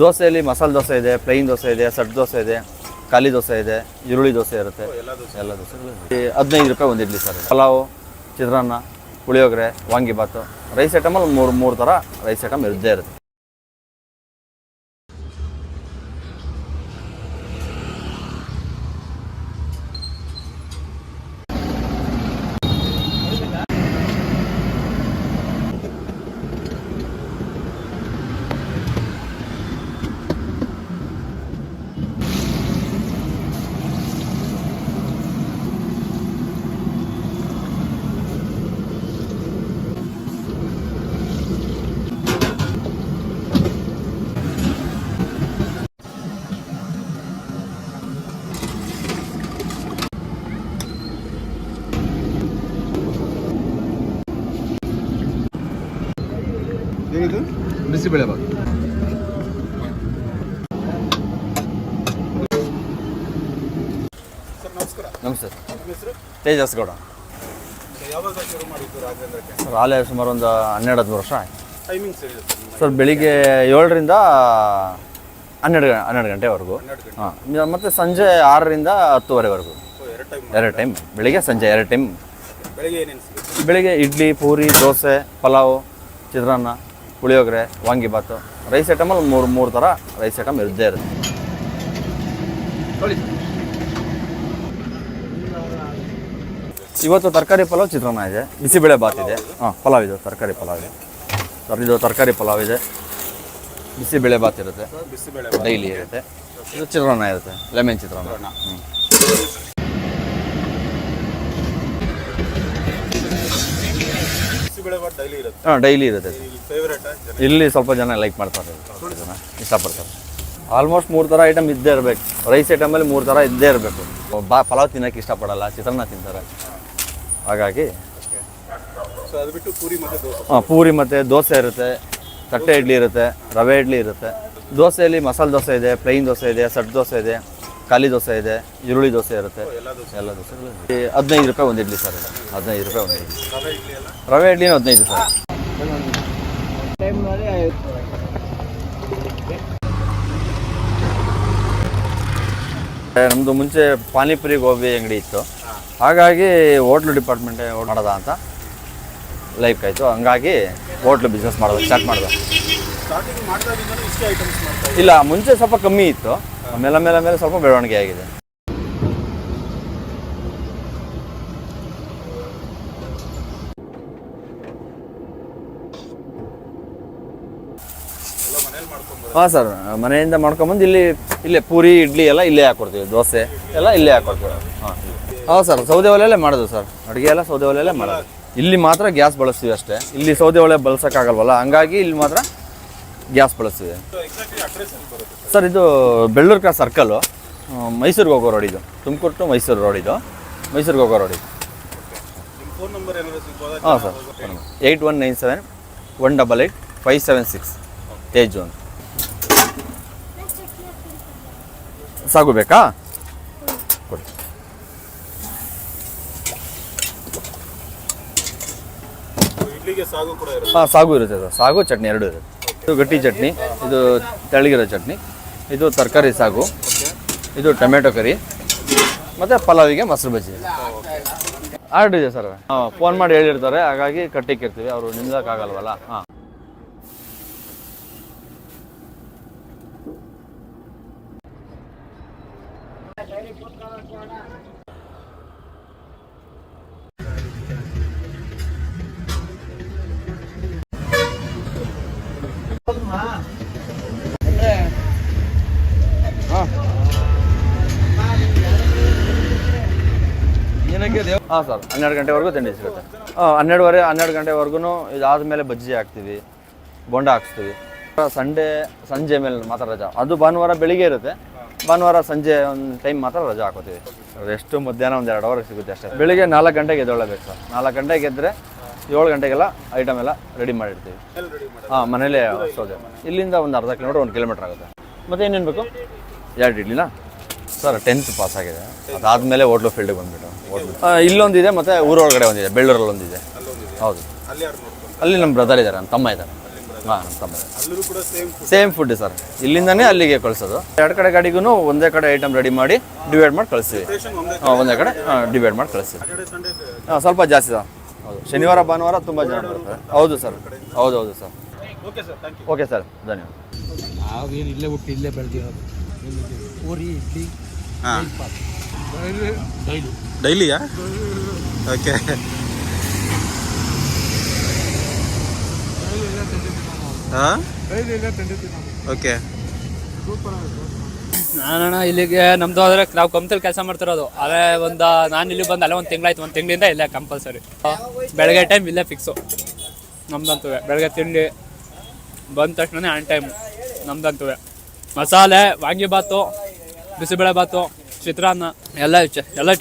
ದೋಸೆಯಲ್ಲಿ ಮಸಾಲೆ ದೋಸೆ ಇದೆ, ಪ್ಲೈನ್ ದೋಸೆ ಇದೆ, ಸೆಟ್ ದೋಸೆ ಇದೆ, ಖಾಲಿ ದೋಸೆ ಇದೆ, ಈರುಳ್ಳಿ ದೋಸೆ ಇರುತ್ತೆ. ಎಲ್ಲ ದೋಸೆಗಳು 15 ರೂಪಾಯಿ ಒಂದು ಇಡ್ಲಿ ಸರ್. ಪಲಾವು, ಚಿತ್ರಾನ್ನ, ಪುಳಿಯೋಗರೆ, ವಾಂಗಿಬಾತು, ರೈಸ್ ಐಟಮಲ್ಲಿ ಮೂರು ಥರ ರೈಸ್ ಐಟಮ್ ಇದ್ದೇ ಇರುತ್ತೆ. ಏನಿದು ಬಿಸಿಬೇಳೆಬಾತ್. ಸರ್ ನಮಸ್ಕಾರ. ನಮಸ್ತೆ ನಿಮ್ಮ ಹೆಸರು? ತೇಜಸ್ ಗೌಡ. ಯಾವಾಗ ಶುರು ಮಾಡಿದ್ದು ರಾಘವೇಂದ್ರಕ್ಕೆ? ಸರ್ ಆಲೇ ಸುಮಾರು ಒಂದು 12-13 ವರ್ಷ ಆಯ್ತು. ಟೈಮಿಂಗ್ಸ್ ಏನಿದೆ ಸರ್? ಬೆಳಿಗ್ಗೆ 7ರಿಂದ 12 ಗಂಟೆವರೆಗೂ. ಹಾಂ, ಮತ್ತು ಸಂಜೆ 6ರಿಂದ 10ವರೆವರೆಗೂ. ಎರಡು ಟೈಮ್, ಬೆಳಿಗ್ಗೆ ಸಂಜೆ 2 ಟೈಮ್. ಬೆಳಿಗ್ಗೆ ಏನೇನು ಸಿಗುತ್ತೆ? ಬೆಳಿಗ್ಗೆ ಇಡ್ಲಿ, ಪೂರಿ, ದೋಸೆ, ಪಲಾವು, ಚಿತ್ರಾನ್ನ, ಪುಳಿಯೋಗರೆ, ವಾಂಗಿಬಾತು, ರೈಸ್ ಐಟಮಲ್ಲಿ ಮೂರು ಥರ ರೈಸ್ ಐಟಮ್ ಇದ್ದೇ ಇರುತ್ತೆ. ಇವತ್ತು ತರಕಾರಿ ಪಲಾವ್, ಚಿತ್ರಾನ್ನ ಇದೆ, ಬಿಸಿಬೇಳೆ ಬಾತ್ ಇದೆ. ಹಾಂ, ಪಲಾವ್ ಇದು ತರಕಾರಿ ಪಲಾವ್ ಇದೆ ಸರ್. ಇದು ತರಕಾರಿ ಪಲಾವ್ ಇದೆ, ಬಿಸಿಬೇಳೆ ಬಾತ್ ಇರುತ್ತೆ, ಡೈಲಿ ಇರುತ್ತೆ. ಇದು ಚಿತ್ರಾನ್ನ ಇರುತ್ತೆ, ಲೆಮನ್ ಚಿತ್ರಾನ್ನ. ಹಾಂ, ಡೈಲಿ ಇರುತ್ತೆ. ಇಲ್ಲಿ ಸ್ವಲ್ಪ ಜನ ಲೈಕ್ ಮಾಡ್ತಾರೆ, ಜನ ಇಷ್ಟಪಡ್ತಾರೆ. ಆಲ್ಮೋಸ್ಟ್ 3 ಥರ ಐಟಮ್ ಇದ್ದೇ ಇರಬೇಕು. ರೈಸ್ ಐಟಮಲ್ಲಿ 3 ಥರ ಇದ್ದೇ ಇರಬೇಕು. ಪಲಾವ್ ತಿನ್ನೋಕ್ಕೆ ಇಷ್ಟಪಡಲ್ಲ, ಚಿತ್ರಾನ್ನ ತಿಂತಾರೆ. ಹಾಗಾಗಿ ಪೂರಿ ಮತ್ತು ದೋಸೆ ಇರುತ್ತೆ, ತಟ್ಟೆ ಇಡ್ಲಿ ಇರುತ್ತೆ, ರವೆ ಇಡ್ಲಿ ಇರುತ್ತೆ. ದೋಸೆಯಲ್ಲಿ ಮಸಾಲೆ ದೋಸೆ ಇದೆ, ಪ್ಲೈನ್ ದೋಸೆ ಇದೆ, ಸೆಟ್ ದೋಸೆ ಇದೆ, ಖಾಲಿ ದೋಸೆ ಇದೆ, ಈರುಳ್ಳಿ ದೋಸೆ ಇರುತ್ತೆ. ಎಲ್ಲ ದೋಸೆಗಳು 15 ರೂಪಾಯಿ ಒಂದು ಇಡ್ಲಿ ಸರ್. 15 ರೂಪಾಯಿ ಒಂದು ಇಡ್ಲಿ. ರವೆ ಇಡ್ಲಿನೂ 15 ಸರ್. ನಮ್ಮದು ಮುಂಚೆ ಪಾನಿಪುರಿ ಗೋಬಿ ಅಂಗಡಿ ಇತ್ತು. ಹಾಗಾಗಿ ಹೋಟ್ಲು ಡಿಪಾರ್ಟ್ಮೆಂಟೇ ಮಾಡೋದ ಅಂತ ಲೈಫ್ ಆಯಿತು. ಹಂಗಾಗಿ ಹೋಟ್ಲು ಬಿಸ್ನೆಸ್ ಮಾಡೋದು ಸ್ಟಾರ್ಟ್ ಮಾಡಿದೆ. ಇಲ್ಲ, ಮುಂಚೆ ಸ್ವಲ್ಪ ಕಮ್ಮಿ ಇತ್ತು, ಮೇಲೆ ಸ್ವಲ್ಪ ಬೆಳವಣಿಗೆ ಆಗಿದೆ. ಹಾಂ ಸರ್, ಮನೆಯಿಂದ ಮಾಡ್ಕೊಂಬಂದು ಇಲ್ಲೇ ಪೂರಿ, ಇಡ್ಲಿ ಎಲ್ಲ ಇಲ್ಲೇ ಹಾಕ್ಕೊಡ್ತೀವಿ, ದೋಸೆ ಎಲ್ಲ ಇಲ್ಲೇ ಹಾಕ್ಕೊಡ್ತೀವಿ. ಹಾಂ ಹೌದು ಸರ್, ಸೌದೆ ಒಲೆಯಲ್ಲೇ ಮಾಡೋದು ಸರ್. ಅಡುಗೆ ಎಲ್ಲ ಸೌದೆ ಒಲೆಯಲ್ಲೇ ಮಾಡೋದು. ಇಲ್ಲಿ ಮಾತ್ರ ಗ್ಯಾಸ್ ಬಳಸ್ತೀವಿ ಅಷ್ಟೇ. ಇಲ್ಲಿ ಸೌದೆ ಒಲೆ ಬಳಸೋಕ್ಕಾಗಲ್ವಲ್ಲ, ಹಂಗಾಗಿ ಇಲ್ಲಿ ಮಾತ್ರ ಗ್ಯಾಸ್ ಬಳಸ್ತೀವಿ ಸರ್. ಇದು ಬೆಳ್ಳೂರು ಕ್ರಾಸ್ ಸರ್ಕಲ್ಲು, ಮೈಸೂರಿಗೆ ಹೋಗೋ ರೋಡ್ ಇದು. ತುಮಕೂರು ಟು ಮೈಸೂರು ರೋಡ್ ಇದು, ಮೈಸೂರಿಗೆ ಹೋಗೋ ರೋಡ್ ಇದು. ಹಾಂ ಸರ್, 8197-188-576 ತೇಜು ಅಂತ. ಸಾಗು ಬೇಕಾ? ಕೊಡಿ. ಹಾಂ, ಸಾಗು ಇರುತ್ತೆ ಸರ್. ಸಾಗು ಚಟ್ನಿ ಎರಡೂ ಇರುತ್ತೆ. ಇದು ಗಟ್ಟಿ ಚಟ್ನಿ, ಇದು ತೆಳ್ಳಗಿರೋ ಚಟ್ನಿ, ಇದು ತರಕಾರಿ ಸಾಗು, ಇದು ಟೊಮೆಟೊ ಕರಿ, ಮತ್ತು ಪಲಾವಿಗೆ ಮೊಸರು ಬಜ್ಜಿ ಆರ್ಡ್ರ್ ಇದೆ ಸರ್. ಹಾಂ, ಫೋನ್ ಮಾಡಿ ಹೇಳಿರ್ತಾರೆ, ಹಾಗಾಗಿ ಕಟ್ಟಿಕ್ಕಿರ್ತೀವಿ, ಅವರು ನಿಲ್ಲಕ್ಕಾಗಲ್ವಲ್ಲ. ಹಾಂ, ಹಾಂ ಸರ್, 12 ಗಂಟೆವರೆಗೂ ತಿಂಡಿ ಸಿಗುತ್ತೆ. 12 ಗಂಟೆವರೆಗೂ. ಇದಾದಮೇಲೆ ಬಜ್ಜಿ ಹಾಕ್ತೀವಿ, ಬೋಂಡ ಹಾಕ್ಸ್ತೀವಿ. ಸಂಜೆ ಮೇಲೆ ಮಾತ್ರ ರಜಾ. ಅದು ಭಾನುವಾರ ಬೆಳಿಗ್ಗೆ ಇರುತ್ತೆ, ಭಾನುವಾರ ಸಂಜೆ ಒಂದು ಟೈಮ್ ಮಾತ್ರ ರಜಾ ಹಾಕೋತೀವಿ. ಎಷ್ಟು ಮಧ್ಯಾಹ್ನ ಒಂದು 2 ಅವರ್ ಸಿಗುತ್ತೆ ಅಷ್ಟೇ. ಬೆಳಿಗ್ಗೆ 4 ಗಂಟೆಗೆ ಎದ್ದೇಳಬೇಕು ಸರ್. 4 ಗಂಟೆಗೆ ಎದ್ದರೆ 7 ಗಂಟೆಗೆಲ್ಲ ಐಟಮ್ ಎಲ್ಲ ರೆಡಿ ಮಾಡಿರ್ತೀವಿ. ಹಾಂ, ಮನೇಲೇ ಸೌದೆ. ಇಲ್ಲಿಂದ ಒಂದು ಅರ್ಧ ಕಿಲೋಮೀಟ್ರ್ 1 ಕಿಲೋಮೀಟ್ರ್ ಆಗುತ್ತೆ. ಮತ್ತು ಏನೇನು ಬೇಕು? 2 ಇಡ್ಲಿನಾ ಸರ್? 10th ಪಾಸ್ ಆಗಿದೆ. ಅದಾದಮೇಲೆ ಹೋಟ್ಲು ಫೀಲ್ಡಿಗೆ ಬಂದುಬಿಟ್ಟು ಇಲ್ಲೊಂದಿದೆ, ಮತ್ತು ಊರೊಳಗಡೆ ಒಂದಿದೆ, ಬೆಳ್ಳೂರಲ್ಲಿ ಒಂದಿದೆ. ಹೌದು, ಅಲ್ಲಿ ನಮ್ಮ ಬ್ರದರ್ ಇದ್ದಾರೆ, ನಮ್ಮ ತಮ್ಮ ಇದ್ದಾರೆ. ಹಾಂ ತೊಂಬತ್ತು. ಅಲ್ಲೂ ಕೂಡ ಸೇಮ್ ಫುಡ್ ಸರ್, ಇಲ್ಲಿಂದನೇ ಅಲ್ಲಿಗೆ ಕಳಿಸೋದು. ಎರಡು ಕಡೆ ಗಾಡಿಗೂ ಒಂದೇ ಕಡೆ ಐಟಮ್ ರೆಡಿ ಮಾಡಿ ಡಿವೈಡ್ ಮಾಡಿ ಕಳಿಸ್ತೀವಿ. ಒಂದೇ ಕಡೆ ಡಿವೈಡ್ ಮಾಡಿ ಕಳಿಸ್ತೀವಿ. ಹಾಂ ಸ್ವಲ್ಪ ಜಾಸ್ತಿ ಸರ್. ಹೌದು, ಶನಿವಾರ ಭಾನುವಾರ ತುಂಬ ಜನ ಬರ್ತಾರೆ. ಹೌದು ಸರ್, ಹೌದು sir. Okay sir, thank you. Okay sir, ಧನ್ಯವಾದ. ನಾವೇನು ಇಲ್ಲೇ ಹುಟ್ಟಿ ಇಲ್ಲೇ ಬೆಳೆದಿರೋದು. ಪೂರಿ ಇಡ್ಲಿ ಹಾಂ, ಡೈಲಿ ಡೈಲಿಯಾ? ಓಕೆ. ಹಾಂ, ಓಕೆ. ನಾನಣ್ಣ ಇಲ್ಲಿಗೆ ನಮ್ದು ಆದರೆ ನಾವು ಕಂಪ್ನಿಲಿ ಕೆಲಸ ಮಾಡ್ತಿರೋದು. ಅದೇ ನಾನು ಇಲ್ಲಿ ಬಂದು ಅಲ್ಲೇ ಒಂದು ತಿಂಗಳಾಯ್ತು. ಒಂದು ತಿಂಗಳಿಂದ ಇಲ್ಲೇ ಕಂಪಲ್ಸರಿ. ಬೆಳಗ್ಗೆ ಟೈಮ್ ಇಲ್ಲೇ ಫಿಕ್ಸು ನಮ್ದಂತೂ. ಬೆಳಗ್ಗೆ ತಿಂಡಿ ಬಂದ ತಕ್ಷಣ ಆನ್ ಟೈಮು ನಮ್ದಂತೂ. ಮಸಾಲೆ, ವಾಂಗಿಬಾತು, ಬಿಸಿಬೇಳೆ ಬಾತು, ಚಿತ್ರಾನ್ನ ಎಲ್ಲ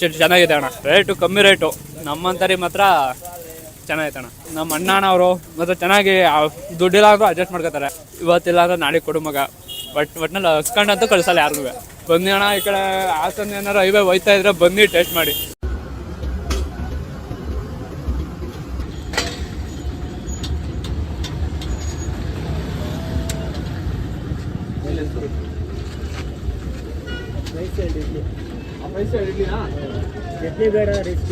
ಚೆನ್ನಾಗಿದೆ ಅಣ್ಣ. ರೇಟು ಕಮ್ಮಿ ರೇಟು. ನಮ್ಮಂತರಿ ಮಾತ್ರ ಚೆನ್ನಾಗೈತೆ ಅಣ್ಣ. ನಮ್ಮ ಅಣ್ಣನವರು ಮತ್ತು ಚೆನ್ನಾಗಿ ದುಡ್ಡಿಲ್ಲ ಅಂದರೂ ಅಡ್ಜಸ್ಟ್ ಮಾಡ್ಕೋತಾರೆ. ಇವತ್ತಿಲ್ಲ ಅಂದ್ರೆ ನಾಳೆ ಕೊಡು ಮಗ, ಒಟ್ಟಿನಲ್ಲಿ ಹಸ್ಕೊಂಡಂತೂ ಕಳಿಸಲ್ಲ ಯಾರಿಗೂ. ಬನ್ನಿ ಅಣ್ಣ, ಈ ಕಡೆ ಹಾಸನ ಏನಾರು ಹೈವೇ ಹೋಯ್ತಾ ಇದ್ರೆ ಬನ್ನಿ ಟೇಸ್ಟ್ ಮಾಡಿ. ಚಟ್ನಿ ಬೇಡ ರಿಸ್ಕ್.